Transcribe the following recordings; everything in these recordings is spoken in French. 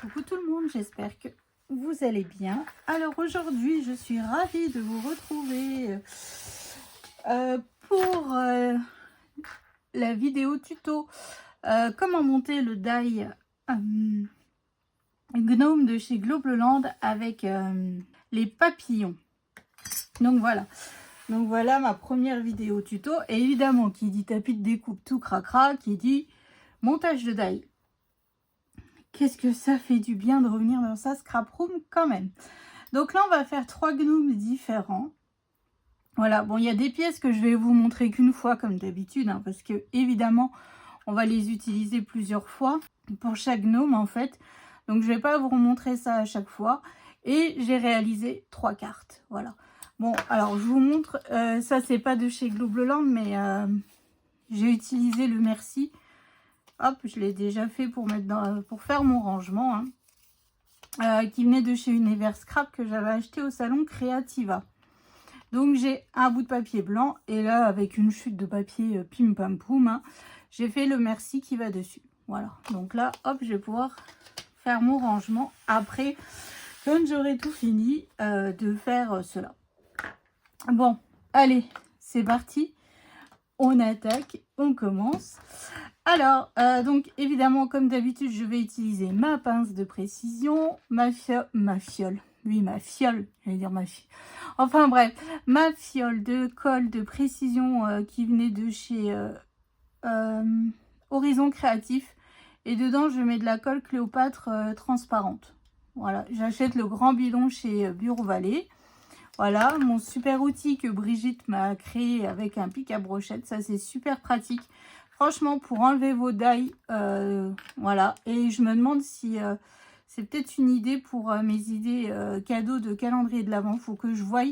Coucou tout le monde, j'espère que vous allez bien. Alors aujourd'hui, je suis ravie de vous retrouver pour la vidéo tuto comment monter le die gnome de chez Globleland avec les papillons. Donc voilà ma première vidéo tuto. Et évidemment, qui dit tapis de découpe tout cracra, qui dit montage de die. Qu'est-ce que ça fait du bien de revenir dans sa scrap room quand même. Donc là, on va faire 3 gnomes différents. Voilà, bon, il y a des pièces que je vais vous montrer qu'une fois comme d'habitude, hein, parce que évidemment, on va les utiliser plusieurs fois pour chaque gnome en fait. Donc je vais pas vous remontrer ça à chaque fois. Et j'ai réalisé 3 cartes, voilà. Bon, alors je vous montre, ça c'est pas de chez Globleland, mais j'ai utilisé le Merci. Hop, je l'ai déjà fait pour mettre pour faire mon rangement, hein, qui venait de chez Univers Scrap que j'avais acheté au salon Creativa. Donc j'ai un bout de papier blanc et là avec une chute de papier pim pam poum, hein, j'ai fait le Merci qui va dessus. Voilà, donc là, hop, je vais pouvoir faire mon rangement après quand j'aurai tout fini de faire cela. Bon, allez, c'est parti. On attaque, on commence. Alors, donc évidemment, comme d'habitude, je vais utiliser ma pince de précision, ma fiole, j'allais dire ma fiole. Enfin bref, ma fiole de colle de précision qui venait de chez Horizon Créatif. Et dedans, je mets de la colle Cléopâtre transparente. Voilà, j'achète le grand bidon chez Bureau Vallée. Voilà, mon super outil que Brigitte m'a créé avec un pic à brochette. Ça, c'est super pratique. Franchement, pour enlever vos die, voilà. Et je me demande si c'est peut-être une idée pour mes idées cadeaux de calendrier de l'Avent. Il faut que je voie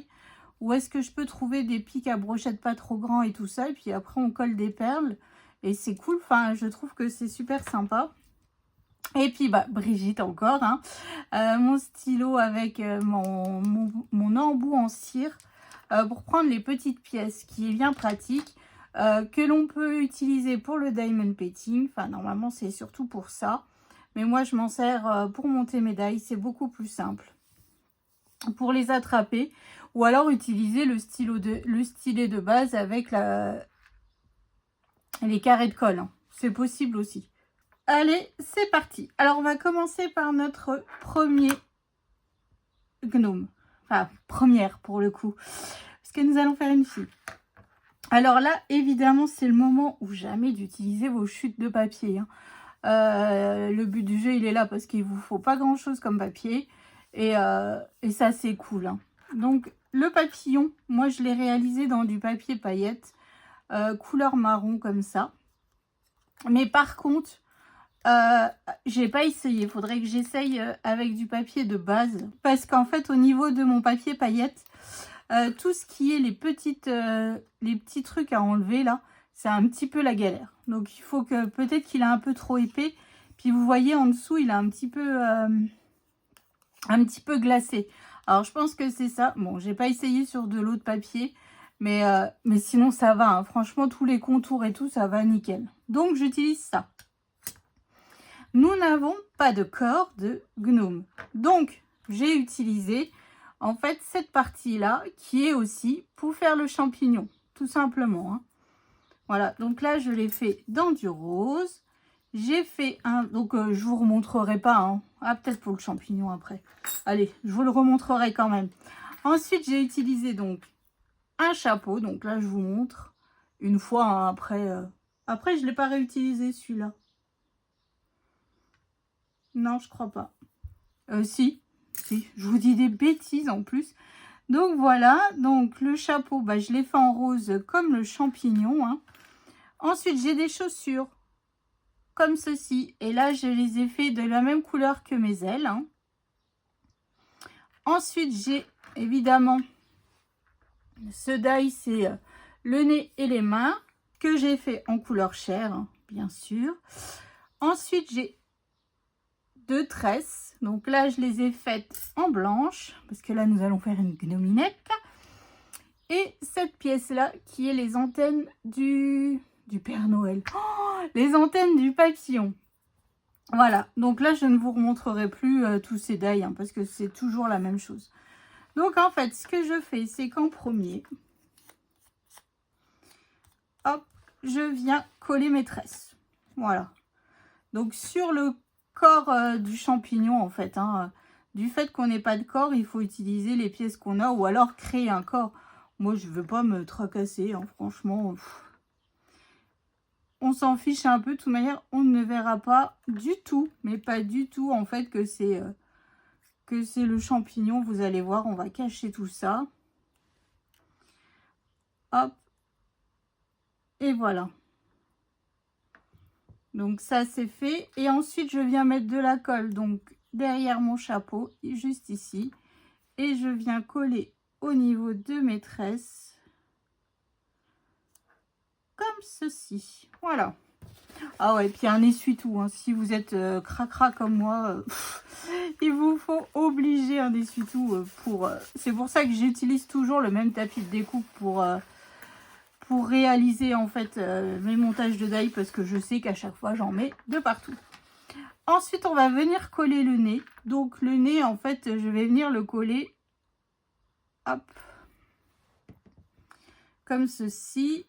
où est-ce que je peux trouver des pics à brochette pas trop grands et tout ça. Et puis après, on colle des perles. Et c'est cool. Enfin, je trouve que c'est super sympa. Et puis, bah, Brigitte encore, hein. Mon stylo avec mon embout en cire pour prendre les petites pièces, qui est bien pratique, que l'on peut utiliser pour le diamond painting. Enfin, normalement, c'est surtout pour ça. Mais moi, je m'en sers pour monter mes die. C'est beaucoup plus simple pour les attraper. Ou alors, utiliser le stylet de base avec les carrés de colle, hein. C'est possible aussi. Allez, c'est parti. Alors, on va commencer par notre premier gnome. Enfin, première pour le coup. Parce que nous allons faire une fille. Alors là, évidemment, c'est le moment où jamais d'utiliser vos chutes de papier, hein. Le but du jeu, il est là parce qu'il vous faut pas grand-chose comme papier. Et ça, c'est cool, hein. Donc, le papillon, moi, je l'ai réalisé dans du papier paillette. Couleur marron comme ça. Mais par contre... j'ai pas essayé, il faudrait que j'essaye avec du papier de base parce qu'en fait au niveau de mon papier paillette, tout ce qui est les petits trucs à enlever là, c'est un petit peu la galère. Donc il faut que peut-être qu'il est un peu trop épais, puis vous voyez en dessous il est un petit peu glacé. Alors je pense que c'est ça. Bon, j'ai pas essayé sur de l'autre papier, mais sinon ça va, hein. Franchement tous les contours et tout ça va nickel. Donc j'utilise ça. Nous n'avons pas de corps de gnome. Donc, j'ai utilisé en fait cette partie-là qui est aussi pour faire le champignon, tout simplement, hein. Voilà, donc là, je l'ai fait dans du rose. J'ai fait un... Donc, je vous remontrerai pas, hein. Ah, peut-être pour le champignon après. Allez, je vous le remontrerai quand même. Ensuite, j'ai utilisé donc un chapeau. Donc là, je vous montre une fois, hein, après, je ne l'ai pas réutilisé celui-là. Non, je crois pas. Si, je vous dis des bêtises en plus. Donc voilà, donc le chapeau, bah, je l'ai fait en rose comme le champignon, hein. Ensuite, j'ai des chaussures comme ceci. Et là, je les ai fait de la même couleur que mes ailes, hein. Ensuite, j'ai évidemment ce die, c'est le nez et les mains que j'ai fait en couleur chair, hein, bien sûr. Ensuite, j'ai 2 tresses. Donc là, je les ai faites en blanche. Parce que là, nous allons faire une gnominette. Et cette pièce-là, qui est les antennes du Père Noël. Oh, les antennes du papillon. Voilà, donc là, je ne vous remontrerai plus tous ces die, hein, parce que c'est toujours la même chose. Donc, en fait, ce que je fais, c'est qu'en premier, hop, je viens coller mes tresses. Voilà. Donc, sur le corps du champignon, en fait, hein, du fait qu'on n'ait pas de corps, il faut utiliser les pièces qu'on a ou alors créer un corps. Moi, je ne veux pas me tracasser, hein, franchement. On s'en fiche un peu. De toute manière, on ne verra pas du tout, mais pas du tout, en fait, que c'est le champignon. Vous allez voir, on va cacher tout ça. Hop. Et voilà. Donc, ça, c'est fait. Et ensuite, je viens mettre de la colle, donc, derrière mon chapeau, juste ici. Et je viens coller au niveau de mes tresses. Comme ceci. Voilà. Ah ouais, puis un essuie-tout. Hein. Si vous êtes cracra comme moi, il vous faut obliger un essuie-tout pour... c'est pour ça que j'utilise toujours le même tapis de découpe pour réaliser en fait mes montages de die, parce que je sais qu'à chaque fois, j'en mets de partout. Ensuite, on va venir coller le nez. Donc, le nez, en fait, je vais venir le coller. Hop. Comme ceci.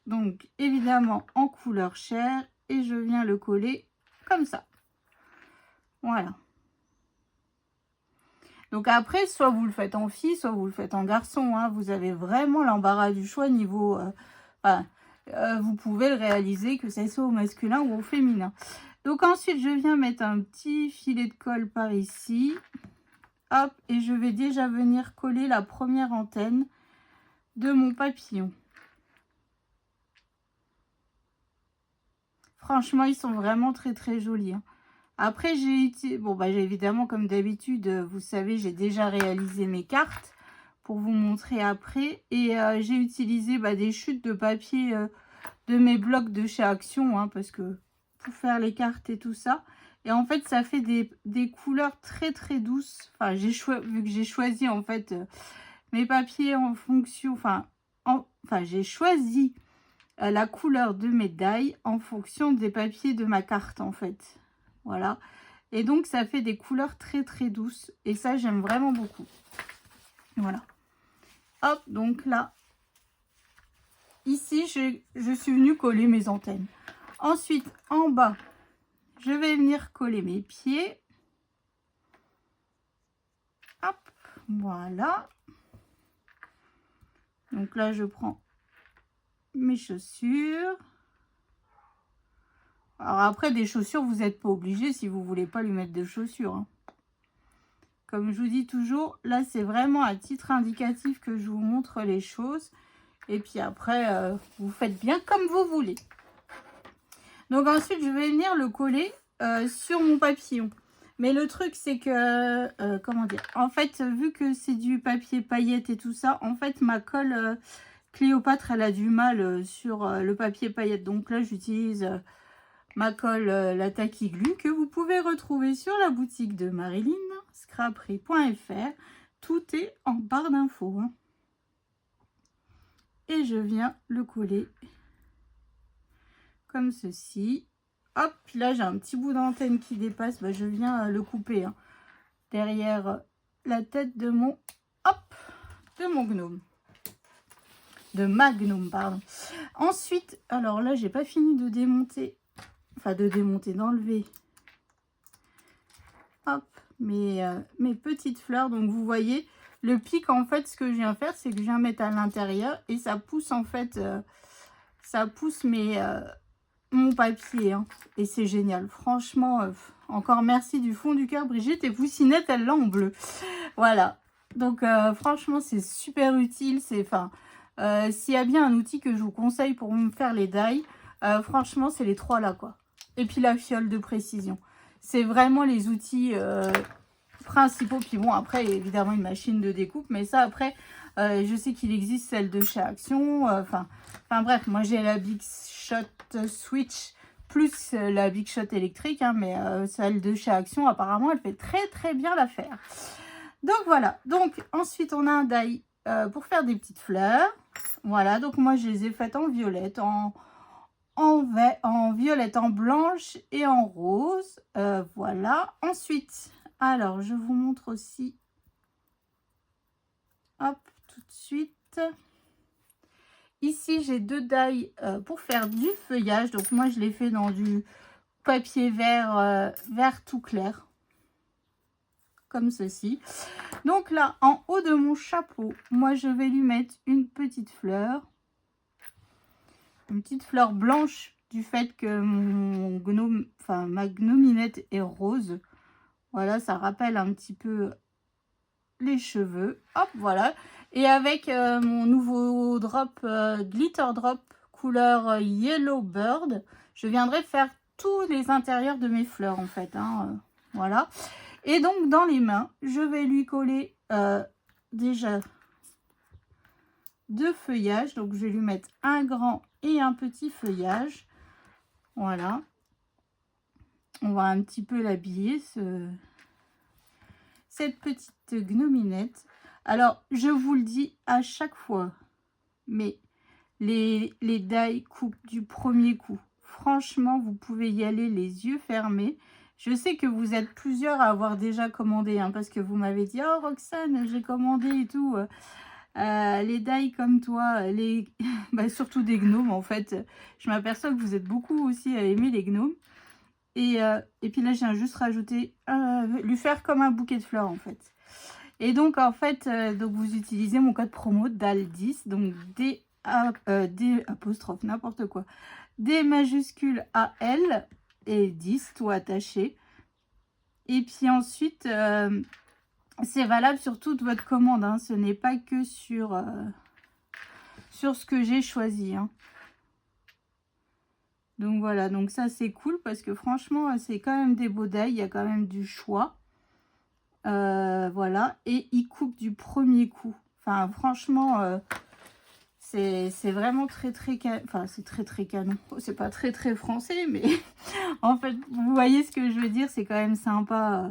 Donc, évidemment, en couleur chair. Et je viens le coller comme ça. Voilà. Donc, après, soit vous le faites en fille, soit vous le faites en garçon. Hein. Vous avez vraiment l'embarras du choix niveau... vous pouvez le réaliser, que ce soit au masculin ou au féminin. Donc, ensuite, je viens mettre un petit filet de colle par ici. Hop, et je vais déjà venir coller la première antenne de mon papillon. Franchement, ils sont vraiment très très jolis. Hein. Après, j'ai évidemment, comme d'habitude, vous savez, j'ai déjà réalisé mes cartes pour vous montrer après. Et j'ai utilisé des chutes de papier de mes blocs de chez Action, hein, parce que pour faire les cartes et tout ça. Et en fait, ça fait des couleurs très très douces. Enfin, vu que j'ai choisi en fait mes papiers en fonction, j'ai choisi la couleur de mes die en fonction des papiers de ma carte en fait. Voilà. Et donc, ça fait des couleurs très très douces. Et ça, j'aime vraiment beaucoup. Voilà. Hop, donc là, ici, je suis venue coller mes antennes. Ensuite, en bas, je vais venir coller mes pieds. Hop, voilà. Donc là, je prends mes chaussures. Alors après, des chaussures, vous n'êtes pas obligé si vous ne voulez pas lui mettre de chaussures. Hein. Comme je vous dis toujours, là, c'est vraiment à titre indicatif que je vous montre les choses. Et puis après, vous faites bien comme vous voulez. Donc ensuite, je vais venir le coller sur mon papillon. Mais le truc, c'est que, comment dire, en fait, vu que c'est du papier paillettes et tout ça, en fait, ma colle Cléopâtre, elle a du mal sur le papier paillettes. Donc là, j'utilise ma colle, la Tacky Glue, que vous pouvez retrouver sur la boutique de Marilyn, scraperie.fr. Tout est en barre d'infos. Hein. Et je viens le coller comme ceci. Hop, puis là j'ai un petit bout d'antenne qui dépasse, je viens le couper hein, derrière la tête de mon gnome. De ma gnome, pardon. Ensuite, alors là j'ai pas fini de démonter, d'enlever hop, mes petites fleurs. Donc vous voyez, le pic en fait, ce que je viens faire, c'est que je viens mettre à l'intérieur et ça pousse en fait, ça pousse mon papier hein. Et c'est génial, franchement, encore merci du fond du cœur Brigitte, et Poussinette elle l'a en bleu. Voilà, donc franchement c'est super utile. C'est s'il y a bien un outil que je vous conseille pour me faire les die, franchement c'est les trois là quoi. Et puis la fiole de précision, c'est vraiment les outils principaux. Puis bon, après évidemment une machine de découpe, mais ça après je sais qu'il existe celle de chez Action, bref, moi j'ai la Big Shot Switch plus la Big Shot électrique, hein, mais celle de chez Action apparemment elle fait très très bien l'affaire. Donc voilà, donc ensuite on a un die pour faire des petites fleurs. Voilà, donc moi je les ai faites en violette, en violette, en blanche et en rose. Voilà. Ensuite, alors, je vous montre aussi. Hop, tout de suite. Ici, j'ai 2 die pour faire du feuillage. Donc, moi, je l'ai fait dans du papier vert, vert tout clair. Comme ceci. Donc là, en haut de mon chapeau, moi, je vais lui mettre une petite fleur. Une petite fleur blanche du fait que mon gnome, enfin, ma gnominette est rose. Voilà, ça rappelle un petit peu les cheveux. Hop, voilà. Et avec mon nouveau drop, Glitter Drop, couleur Yellow Bird, je viendrai faire tous les intérieurs de mes fleurs, en fait. Hein, voilà. Et donc, dans les mains, je vais lui coller déjà 2 feuillages. Donc, je vais lui mettre un grand et un petit feuillage. Voilà. On va un petit peu l'habiller, cette petite gnominette. Alors, je vous le dis à chaque fois, mais les die coupent du premier coup. Franchement, vous pouvez y aller les yeux fermés. Je sais que vous êtes plusieurs à avoir déjà commandé, hein, parce que vous m'avez dit « Oh, Roxane, j'ai commandé et tout. Les die comme toi, bah, surtout des gnomes, en fait. Je m'aperçois que vous êtes beaucoup aussi à aimer les gnomes. Et puis là, j'ai juste rajouté, lui faire comme un bouquet de fleurs, en fait. Et donc, en fait, donc vous utilisez mon code promo DAL10, donc D apostrophe, n'importe quoi. D majuscule AL et 10, tout attaché. Et puis ensuite, c'est valable sur toute votre commande, hein. Ce n'est pas que sur ce que j'ai choisi, hein. Donc voilà, donc ça c'est cool parce que franchement, c'est quand même des beaux die, il y a quand même du choix. Voilà, et il coupe du premier coup. Enfin, franchement, c'est vraiment très canon. Enfin, c'est très canon. C'est pas très français, mais en fait, vous voyez ce que je veux dire, c'est quand même sympa.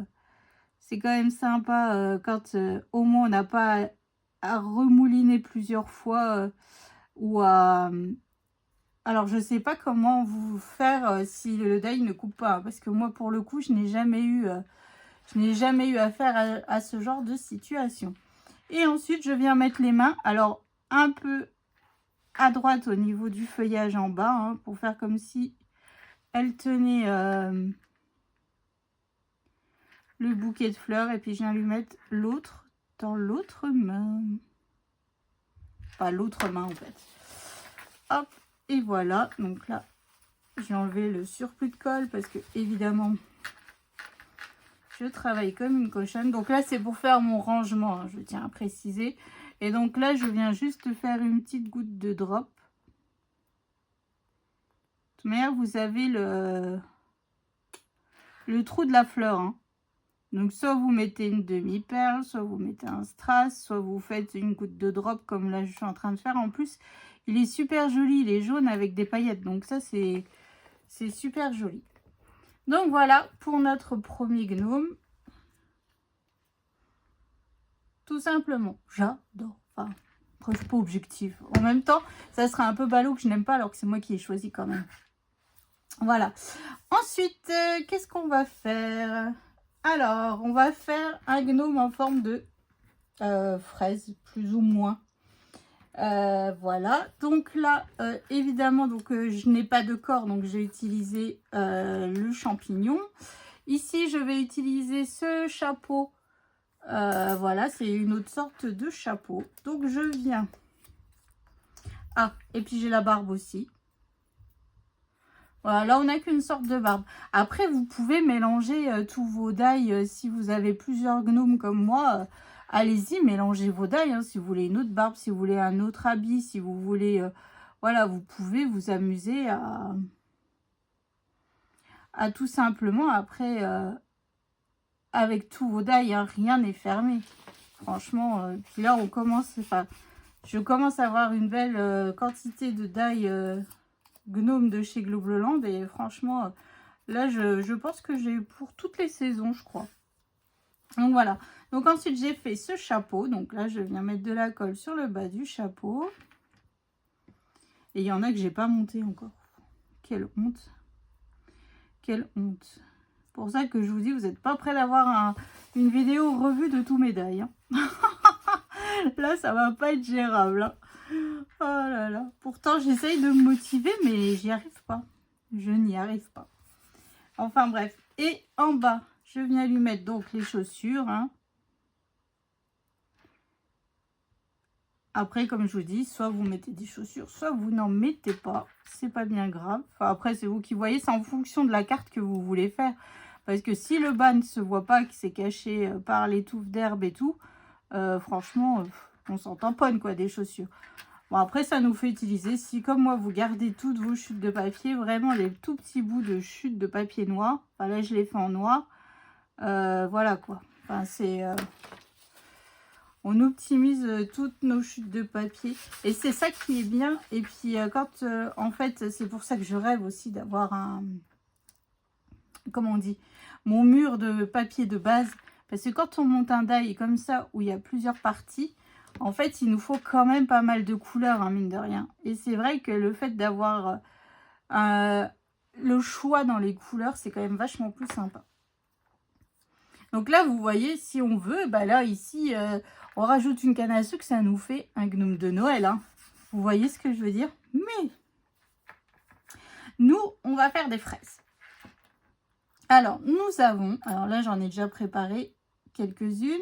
C'est quand même sympa quand au moins on n'a pas à remouliner plusieurs fois ou à... Alors, je sais pas comment vous faire si le die ne coupe pas, parce que moi, pour le coup, je n'ai jamais eu affaire à ce genre de situation. Et ensuite, je viens mettre les mains, alors un peu à droite au niveau du feuillage en bas, hein, pour faire comme si elle tenait le bouquet de fleurs. Et puis, je viens lui mettre l'autre dans l'autre main. Pas l'autre main, en fait. Hop, et voilà. Donc là, j'ai enlevé le surplus de colle parce que, évidemment, je travaille comme une cochonne. Donc là, c'est pour faire mon rangement, hein, je tiens à préciser. Et donc là, je viens juste faire une petite goutte de drop. De toute manière, vous avez le trou de la fleur, hein. Donc, soit vous mettez une demi-perle, soit vous mettez un strass, soit vous faites une goutte de drop comme là, je suis en train de faire. En plus, il est super joli. Il est jaune avec des paillettes. Donc, ça, c'est super joli. Donc, voilà pour notre premier gnome. Tout simplement, j'adore. Enfin, après, je suis pas objective. En même temps, ça sera un peu ballot que je n'aime pas alors que c'est moi qui ai choisi quand même. Voilà. Ensuite, qu'est-ce qu'on va faire? Alors, on va faire un gnome en forme de fraise, plus ou moins. Voilà. Donc là, évidemment, donc, je n'ai pas de corps, donc j'ai utilisé le champignon. Ici, je vais utiliser ce chapeau. Voilà, c'est une autre sorte de chapeau. Donc, je viens... Ah, et puis j'ai la barbe aussi. Voilà, là, on n'a qu'une sorte de barbe. Après, vous pouvez mélanger tous vos die. Si vous avez plusieurs gnomes comme moi, allez-y, mélangez vos die. Hein, si vous voulez une autre barbe, si vous voulez un autre habit, si vous voulez... voilà, vous pouvez vous amuser à tout simplement, après, avec tous vos die, hein, rien n'est fermé. Franchement, puis là, on commence... Enfin, je commence à avoir une belle quantité de die... gnome de chez Globleland et franchement là je pense que j'ai eu pour toutes les saisons, je crois. Donc voilà, donc ensuite j'ai fait ce chapeau. Donc là je viens mettre de la colle sur le bas du chapeau et il y en a que j'ai pas monté encore, quelle honte. Quelle honte. Pour ça que je vous dis, vous n'êtes pas prêts d'avoir une vidéo revue de tous mes dailles. Hein. Là, ça va pas être gérable. Hein. Oh là là. Pourtant, j'essaye de me motiver, mais j'y arrive pas. Je n'y arrive pas. Enfin bref. Et en bas, je viens lui mettre donc les chaussures. Hein. Après, comme je vous dis, soit vous mettez des chaussures, soit vous n'en mettez pas. C'est pas bien grave. Enfin, après, c'est vous qui voyez. C'est en fonction de la carte que vous voulez faire. Parce que si le bas ne se voit pas, qui s'est caché par les touffes d'herbe et tout, franchement, on s'en tamponne, quoi, des chaussures. Bon, après, ça nous fait utiliser. Si, comme moi, vous gardez toutes vos chutes de papier, vraiment les tout petits bouts de chutes de papier noir. Enfin, là, je les fais en noir. Voilà, quoi. Enfin, c'est... on optimise toutes nos chutes de papier. Et c'est ça qui est bien. Et puis, quand... en fait, c'est pour ça que je rêve aussi d'avoir un... Comment on dit? Mon mur de papier de base. Parce que quand on monte un die comme ça, où il y a plusieurs parties, en fait, il nous faut quand même pas mal de couleurs, hein, mine de rien. Et c'est vrai que le fait d'avoir le choix dans les couleurs, c'est quand même vachement plus sympa. Donc là, vous voyez, si on veut, bah là, ici, on rajoute une canne à sucre, ça nous fait un gnome de Noël. Hein. Vous voyez ce que je veux dire? Mais nous, on va faire des fraises. Alors, nous avons... Alors là, j'en ai déjà préparé quelques-unes.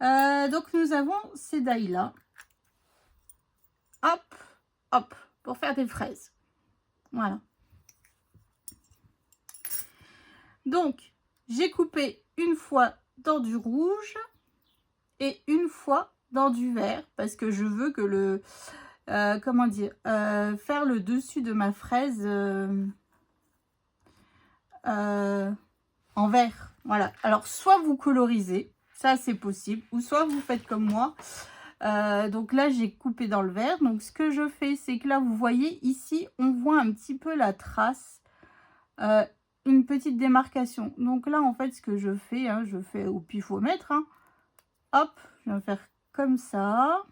Donc, nous avons ces dailles-là. Hop, hop, pour faire des fraises. Voilà. Donc, j'ai coupé une fois dans du rouge et une fois dans du vert parce que je veux que le... comment dire? Faire le dessus de ma fraise en vert. Voilà. Alors, soit vous colorisez, ça c'est possible, ou soit vous faites comme moi. Donc là, j'ai coupé dans le vert. Donc, ce que je fais, c'est que là, vous voyez, ici, on voit un petit peu la trace, une petite démarcation. Donc là, en fait, ce que je fais, hein, je fais au pifomètre. Hein. Hop, je vais faire comme ça.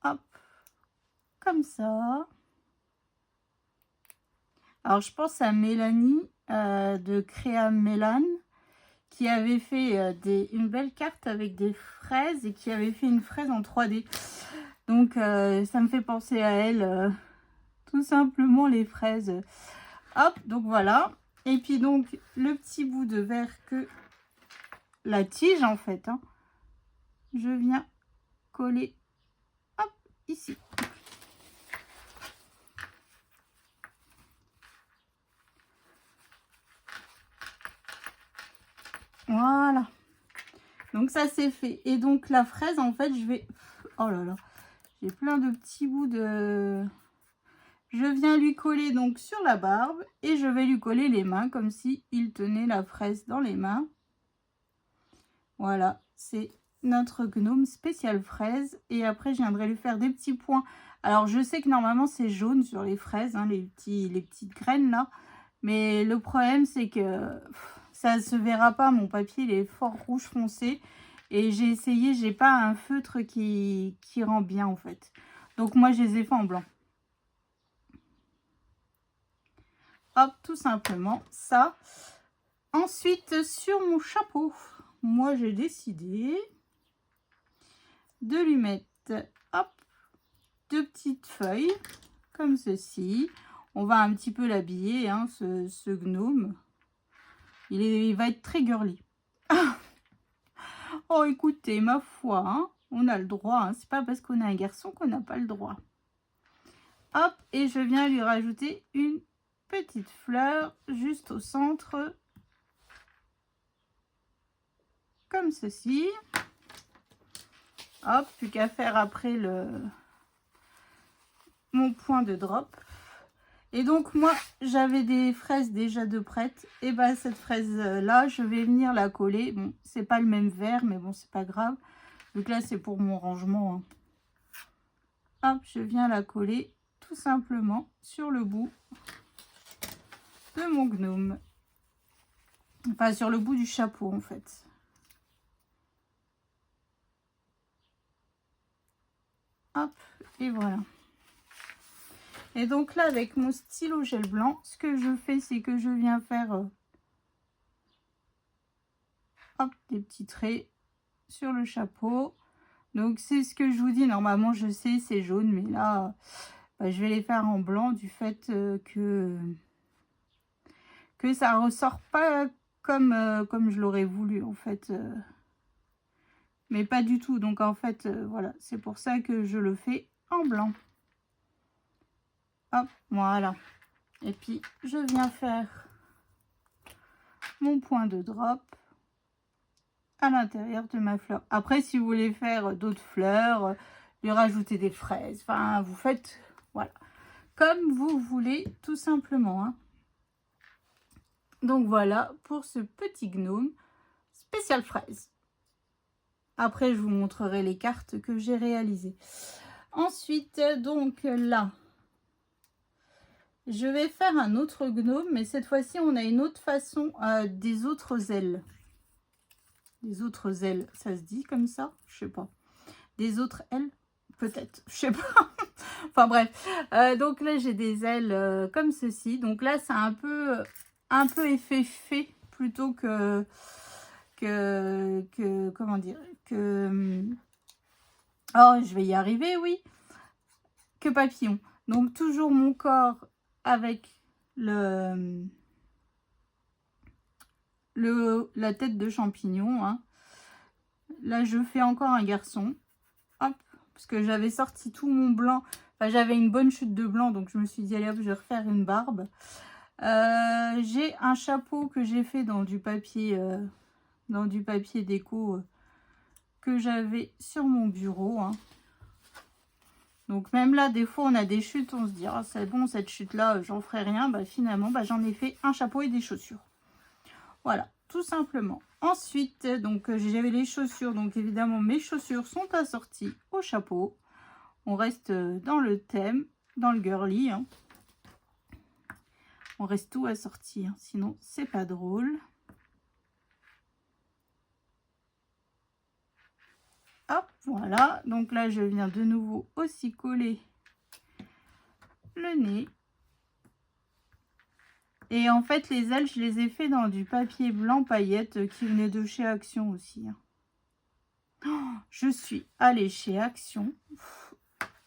Hop, comme ça. Alors, je pense à Mélanie de Créa Mélane, qui avait fait une belle carte avec des fraises et qui avait fait une fraise en 3D. Donc, ça me fait penser à elle, tout simplement les fraises. Hop, donc voilà. Et puis donc, le petit bout de verre que la tige, en fait, hein, je viens coller, hop, ici. Voilà. Donc ça c'est fait. Et donc la fraise, en fait, je vais... Oh là là. J'ai plein de petits bouts de... Je viens lui coller donc sur la barbe. Et je vais lui coller les mains comme si il tenait la fraise dans les mains. Voilà. C'est notre gnome spécial fraise. Et après, je viendrai lui faire des petits points. Alors, je sais que normalement, c'est jaune sur les fraises. Hein, les petites graines là. Mais le problème, c'est que... ça ne se verra pas, mon papier il est fort rouge foncé et j'ai essayé, j'ai pas un feutre qui rend bien en fait. Donc moi je les ai fait en blanc. Hop, tout simplement ça. Ensuite sur mon chapeau, moi j'ai décidé de lui mettre hop, deux petites feuilles comme ceci. On va un petit peu l'habiller, hein, ce gnome. Il va être très girly. Oh, écoutez, ma foi, hein, on a le droit. Hein, c'est pas parce qu'on a un garçon qu'on n'a pas le droit. Hop, et je viens lui rajouter une petite fleur juste au centre. Comme ceci. Hop, plus qu'à faire après mon point de drop. Et donc moi j'avais des fraises déjà de prête, et ben cette fraise là je vais venir la coller. Bon, c'est pas le même vert, mais bon, c'est pas grave, donc là c'est pour mon rangement, hein. Hop, je viens la coller tout simplement sur le bout de mon gnome, enfin sur le bout du chapeau en fait. Hop, et voilà. Et donc là, avec mon stylo gel blanc, ce que je fais, c'est que je viens faire hop, des petits traits sur le chapeau. Donc c'est ce que je vous dis, normalement je sais c'est jaune, mais là bah, je vais les faire en blanc du fait que ça ressort pas comme je l'aurais voulu en fait. Mais pas du tout, donc en fait voilà, c'est pour ça que je le fais en blanc. Hop, voilà. Et puis je viens faire mon point de drop à l'intérieur de ma fleur. Après, si vous voulez faire d'autres fleurs, lui rajouter des fraises, enfin, vous faites, voilà, comme vous voulez, tout simplement. Hein. Donc, voilà pour ce petit gnome spécial fraise. Après, je vous montrerai les cartes que j'ai réalisées. Ensuite, donc là, je vais faire un autre gnome, mais cette fois-ci, on a une autre façon des autres ailes. Des autres ailes, ça se dit comme ça? Je sais pas. Des autres ailes? Peut-être, je sais pas. Enfin bref. Donc là, j'ai des ailes comme ceci. Donc là, c'est un peu effet fait plutôt que comment dire, oh, je vais y arriver, oui. Que papillon. Donc toujours mon corps avec la tête de champignon. Hein. Là, je fais encore un garçon. Hop, parce que j'avais sorti tout mon blanc. Enfin, j'avais une bonne chute de blanc, donc je me suis dit, allez hop, je vais refaire une barbe. J'ai un chapeau que j'ai fait dans du papier déco que j'avais sur mon bureau. Hein. Donc même là, des fois, on a des chutes, on se dit, oh, c'est bon, cette chute-là, j'en ferai rien. Bah, finalement, bah, j'en ai fait un chapeau et des chaussures. Voilà, tout simplement. Ensuite, donc j'avais les chaussures. Donc évidemment, mes chaussures sont assorties au chapeau. On reste dans le thème, dans le girly. Hein. On reste tout assorti, hein, sinon c'est pas drôle. Hop, voilà. Donc là, je viens de nouveau aussi coller le nez. Et en fait, les ailes, je les ai fait dans du papier blanc paillettes qui venait de chez Action aussi. Hein. Oh, je suis allée chez Action. Pff,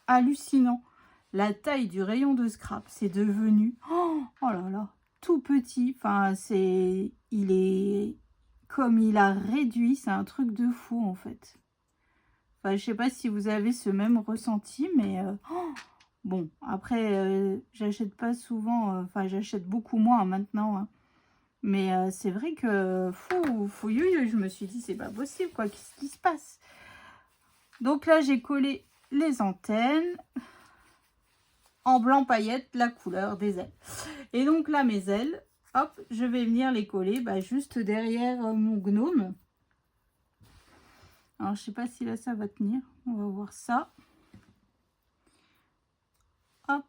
hallucinant. La taille du rayon de scrap, c'est devenu... Oh, oh là là, tout petit. Enfin, c'est... Il est... Comme il a réduit, c'est un truc de fou en fait. Enfin, je sais pas si vous avez ce même ressenti, mais... Oh, bon, après, j'achète pas souvent... Enfin, j'achète beaucoup moins maintenant. Hein. Mais c'est vrai que... Fouilleux, je me suis dit, c'est pas possible, quoi. Qu'est-ce qui se passe? Donc là, j'ai collé les antennes... en blanc paillette, la couleur des ailes. Et donc là, mes ailes, hop, je vais venir les coller bah, juste derrière mon gnome. Alors, je sais pas si là, ça va tenir. On va voir ça. Hop.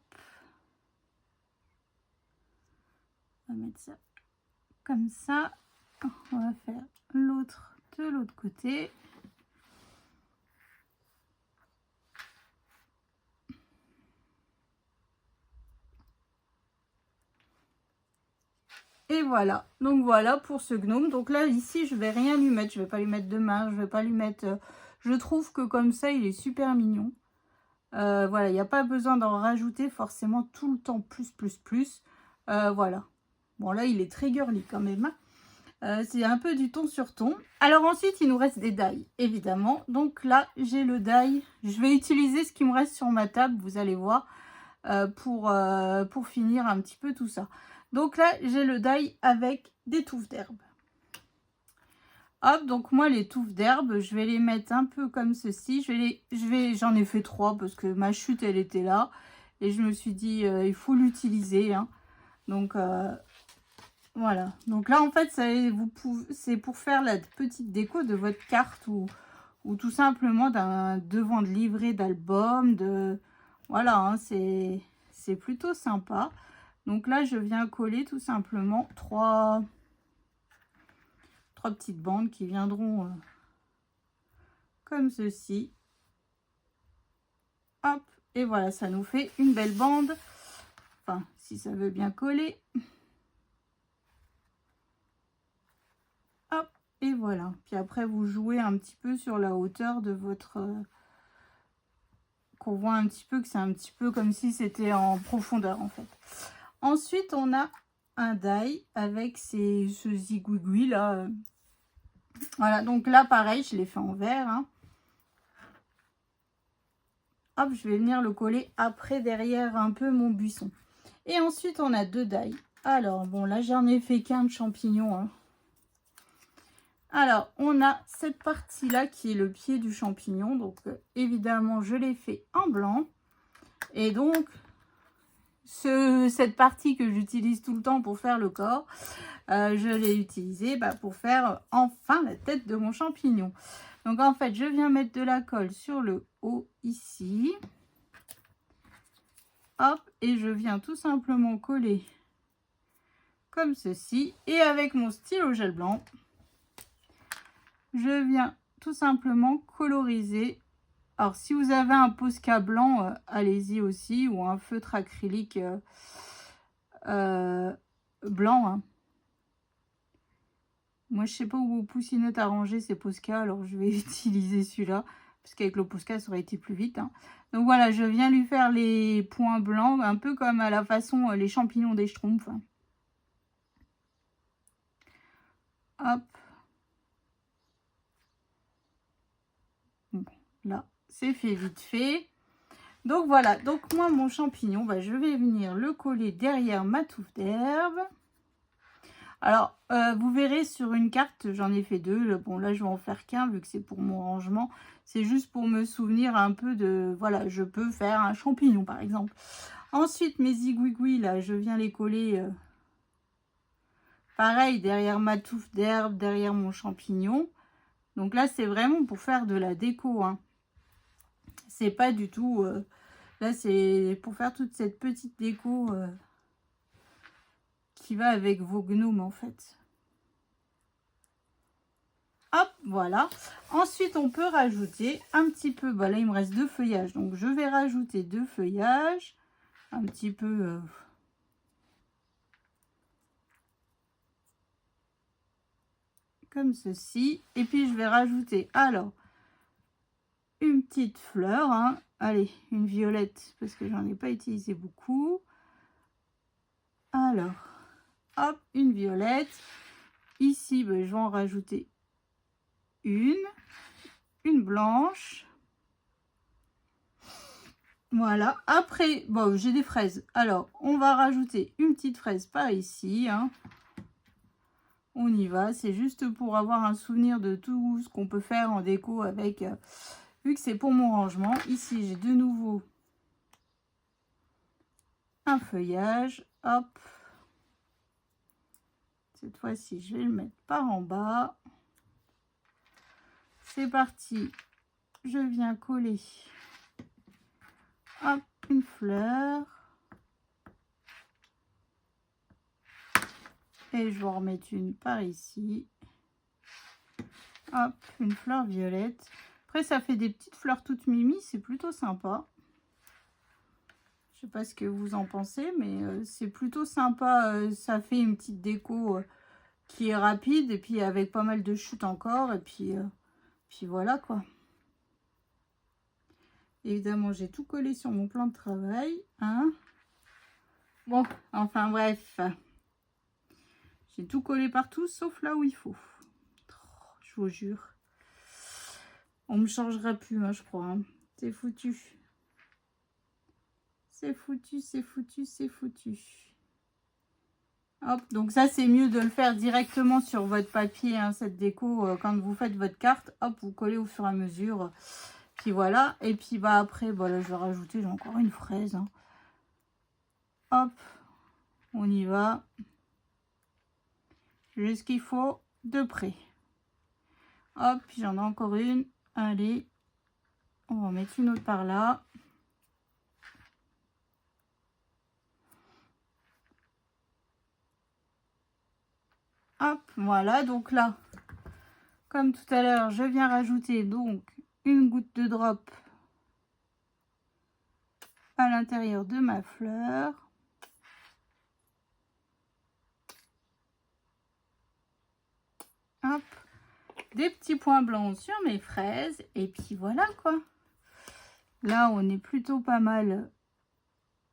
On va mettre ça comme ça. On va faire l'autre de l'autre côté. Et voilà, donc voilà pour ce gnome. Donc là, ici, je vais rien lui mettre. Je vais pas lui mettre de main, je vais pas lui mettre... Je trouve que comme ça, il est super mignon. Voilà, il n'y a pas besoin d'en rajouter forcément tout le temps plus. Voilà. Bon, là, il est très girly quand même. C'est un peu du ton sur ton. Alors ensuite, il nous reste des die, évidemment. Donc là, j'ai le die. Je vais utiliser ce qui me reste sur ma table, vous allez voir, pour finir un petit peu tout ça. Donc là, j'ai le die avec des touffes d'herbe. Hop, donc moi, les touffes d'herbe, je vais les mettre un peu comme ceci. J'en ai fait 3 parce que ma chute, elle était là. Et je me suis dit, il faut l'utiliser. Hein. Donc, voilà. Donc là, en fait, c'est pour faire la petite déco de votre carte ou tout simplement d'un devant de livret d'album. Voilà, hein, c'est plutôt sympa. Donc là, je viens coller tout simplement trois petites bandes qui viendront comme ceci. Hop, et voilà, ça nous fait une belle bande Enfin, si ça veut bien coller. Hop, et voilà. Puis après, vous jouez un petit peu sur la hauteur de votre... qu'on voit un petit peu que c'est un petit peu comme si c'était en profondeur, en fait. Ensuite, on a un die avec ce zigouigoui là. Voilà, donc là, pareil, je l'ai fait en vert. Hein. Hop, je vais venir le coller après, derrière un peu mon buisson. Et ensuite, on a 2 die. Alors, bon, là, j'en ai fait qu'un de champignon. Hein. Alors, on a cette partie-là qui est le pied du champignon. Donc, évidemment, je l'ai fait en blanc. Et donc, cette partie que j'utilise tout le temps pour faire le corps, je l'ai utilisée pour faire enfin la tête de mon champignon. Donc, en fait, je viens mettre de la colle sur le haut ici. Hop, et je viens tout simplement coller comme ceci. Et avec mon stylo gel blanc, je viens tout simplement coloriser. Alors, si vous avez un Posca blanc, allez-y aussi, ou un feutre acrylique blanc. Hein. Moi, je sais pas où vos poussinottes à ranger ces Posca, alors je vais utiliser celui-là, parce qu'avec le Posca, ça aurait été plus vite. Hein. Donc voilà, je viens lui faire les points blancs, un peu comme à la façon les champignons des Schtroumpfs. Hop. Bon, là, c'est fait vite fait. Donc voilà, donc moi, mon champignon, je vais venir le coller derrière ma touffe d'herbe. Alors, vous verrez sur une carte, j'en ai fait 2. Bon, là, je vais en faire qu'un vu que c'est pour mon rangement. C'est juste pour me souvenir un peu de... Voilà, je peux faire un champignon, par exemple. Ensuite, mes zigouigouis, là, je viens les coller... pareil, derrière ma touffe d'herbe, derrière mon champignon. Donc là, c'est vraiment pour faire de la déco. Hein. C'est pas du tout... là, c'est pour faire toute cette petite déco... qui va avec vos gnomes en fait. Hop, voilà. Ensuite, on peut rajouter un petit peu... là, il me reste 2 feuillages. Donc, je vais rajouter 2 feuillages. Un petit peu... comme ceci. Et puis, je vais rajouter, alors, une petite fleur. Hein. Allez, une violette, parce que j'en ai pas utilisé beaucoup. Alors, hop, une violette. Ici, je vais en rajouter une blanche. Voilà. Après, bon, j'ai des fraises. Alors, on va rajouter une petite fraise par ici. Hein. On y va. C'est juste pour avoir un souvenir de tout ce qu'on peut faire en déco avec... vu que c'est pour mon rangement. Ici, j'ai de nouveau un feuillage. Hop. Cette fois-ci, je vais le mettre par en bas. C'est parti. Je viens coller hop, une fleur. Et je vais en remettre une par ici. Hop, une fleur violette. Après, ça fait des petites fleurs toutes mimi. C'est plutôt sympa. Je sais pas ce que vous en pensez, mais c'est plutôt sympa. Ça fait une petite déco qui est rapide. Et puis, avec pas mal de chutes encore. Et puis voilà, quoi. Évidemment, j'ai tout collé sur mon plan de travail. Hein. Bon, enfin bref. J'ai tout collé partout, sauf là où il faut. Oh, je vous jure. On me changera plus, hein, je crois. Hein. C'est foutu. C'est foutu, c'est foutu, c'est foutu. Hop, donc ça, c'est mieux de le faire directement sur votre papier, hein, cette déco. Quand vous faites votre carte, hop, vous collez au fur et à mesure. Puis voilà. Et puis après, là, je vais rajouter, j'ai encore une fraise. Hein. Hop, on y va. J'ai ce qu'il faut de près. Hop, puis j'en ai encore une. Allez, on va mettre une autre par là. Hop, voilà. Donc là, comme tout à l'heure, je viens rajouter donc une goutte de drop à l'intérieur de ma fleur. Hop. Des petits points blancs sur mes fraises. Et puis voilà quoi. Là, on est plutôt pas mal.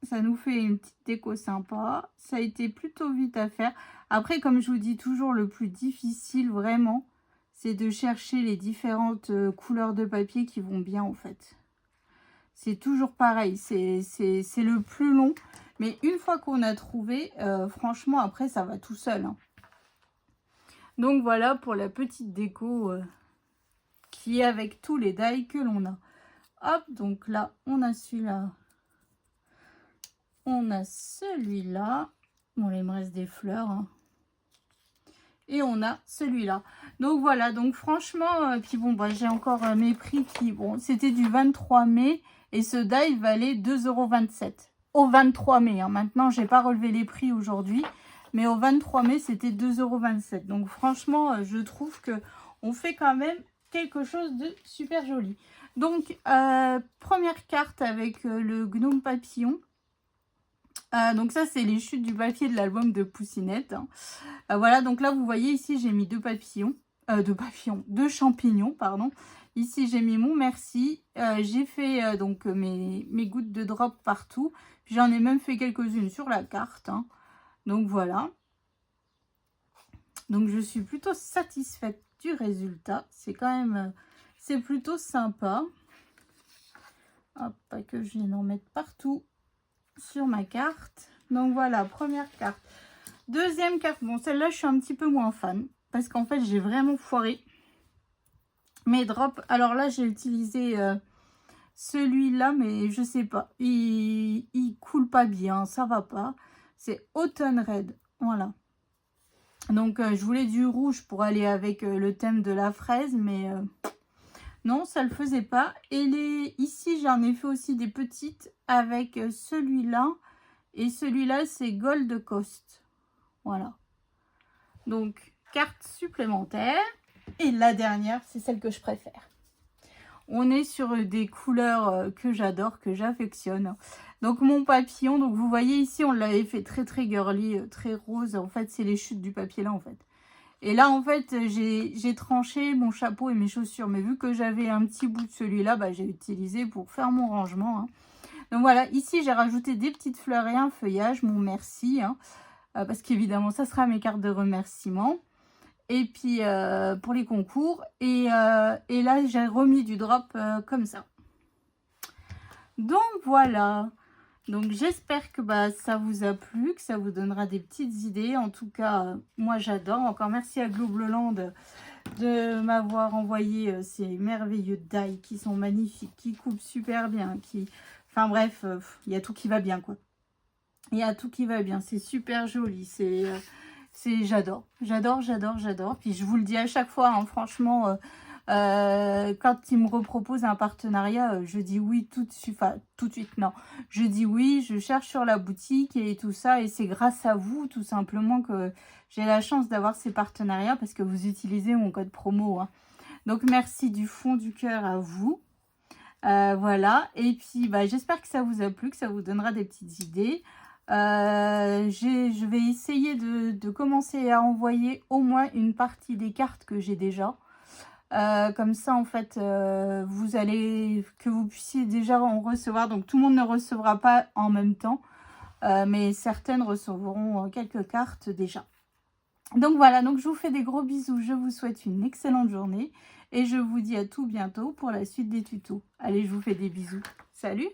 Ça nous fait une petite déco sympa. Ça a été plutôt vite à faire. Après, comme je vous dis toujours, le plus difficile vraiment, c'est de chercher les différentes couleurs de papier qui vont bien en fait. C'est toujours pareil. C'est le plus long. Mais une fois qu'on a trouvé, franchement, après, ça va tout seul. Hein. Donc voilà pour la petite déco qui est avec tous les die que l'on a. Hop, donc là, on a celui-là. On a celui-là. Bon, là, il me reste des fleurs. Hein. Et on a celui-là. Donc voilà, donc franchement, puis bon, bah, j'ai encore mes prix qui, bon, c'était du 23 mai. Et ce die valait 2,27 € au 23 mai. Hein. Maintenant, j'ai pas relevé les prix aujourd'hui. Mais au 23 mai, c'était 2,27 €. Donc franchement, je trouve que on fait quand même quelque chose de super joli. Donc, première carte avec le gnome papillon. Donc ça, c'est les chutes du papier de l'album de Poussinette. Hein. Voilà, donc là, vous voyez, ici, j'ai mis deux champignons, pardon. Ici, j'ai mis mon merci. J'ai fait donc mes gouttes de drop partout. J'en ai même fait quelques-unes sur la carte. Hein. Donc voilà. Donc je suis plutôt satisfaite du résultat. C'est quand même, c'est plutôt sympa. Hop, pas que je viens d'en mettre partout sur ma carte. Donc voilà, première carte. Deuxième carte, bon celle-là je suis un petit peu moins fan. Parce qu'en fait j'ai vraiment foiré mes drops. Alors là j'ai utilisé celui-là, mais je sais pas. Il coule pas bien, ça va pas. C'est Autumn Red, voilà. Donc, je voulais du rouge pour aller avec le thème de la fraise, mais non, ça ne le faisait pas. Et ici, j'en ai fait aussi des petites avec celui-là. Et celui-là, c'est Gold Coast. Voilà. Donc, carte supplémentaire. Et la dernière, c'est celle que je préfère. On est sur des couleurs que j'adore, que j'affectionne. Donc mon papillon, donc vous voyez ici, on l'avait fait très très girly, très rose. En fait, c'est les chutes du papier là en fait. Et là en fait, j'ai tranché mon chapeau et mes chaussures. Mais vu que j'avais un petit bout de celui-là, bah, j'ai utilisé pour faire mon rangement. Hein. Donc voilà, ici j'ai rajouté des petites fleurs et un feuillage, mon merci. Hein, parce qu'évidemment, ça sera mes cartes de remerciement. Et puis pour les concours. Et là, j'ai remis du drop comme ça. Donc voilà. Donc j'espère que ça vous a plu, que ça vous donnera des petites idées. En tout cas, moi j'adore. Encore merci à Globleland de m'avoir envoyé ces merveilleux die qui sont magnifiques, qui coupent super bien. Enfin bref, il y a tout qui va bien quoi. Il y a tout qui va bien. C'est super joli. J'adore. J'adore, j'adore, j'adore. Puis je vous le dis à chaque fois, hein, franchement... quand ils me reproposent un partenariat, je dis oui tout de suite, enfin tout de suite non, je dis oui, je cherche sur la boutique et tout ça, et c'est grâce à vous tout simplement que j'ai la chance d'avoir ces partenariats parce que vous utilisez mon code promo. Hein. Donc merci du fond du cœur à vous. Voilà, et puis j'espère que ça vous a plu, que ça vous donnera des petites idées. Je vais essayer de commencer à envoyer au moins une partie des cartes que j'ai déjà. Comme ça en fait que vous puissiez déjà en recevoir. Donc tout le monde ne recevra pas en même temps, mais certaines recevront quelques cartes déjà. Donc voilà, donc je vous fais des gros bisous, je vous souhaite une excellente journée et je vous dis à tout bientôt pour la suite des tutos. Allez, je vous fais des bisous, salut!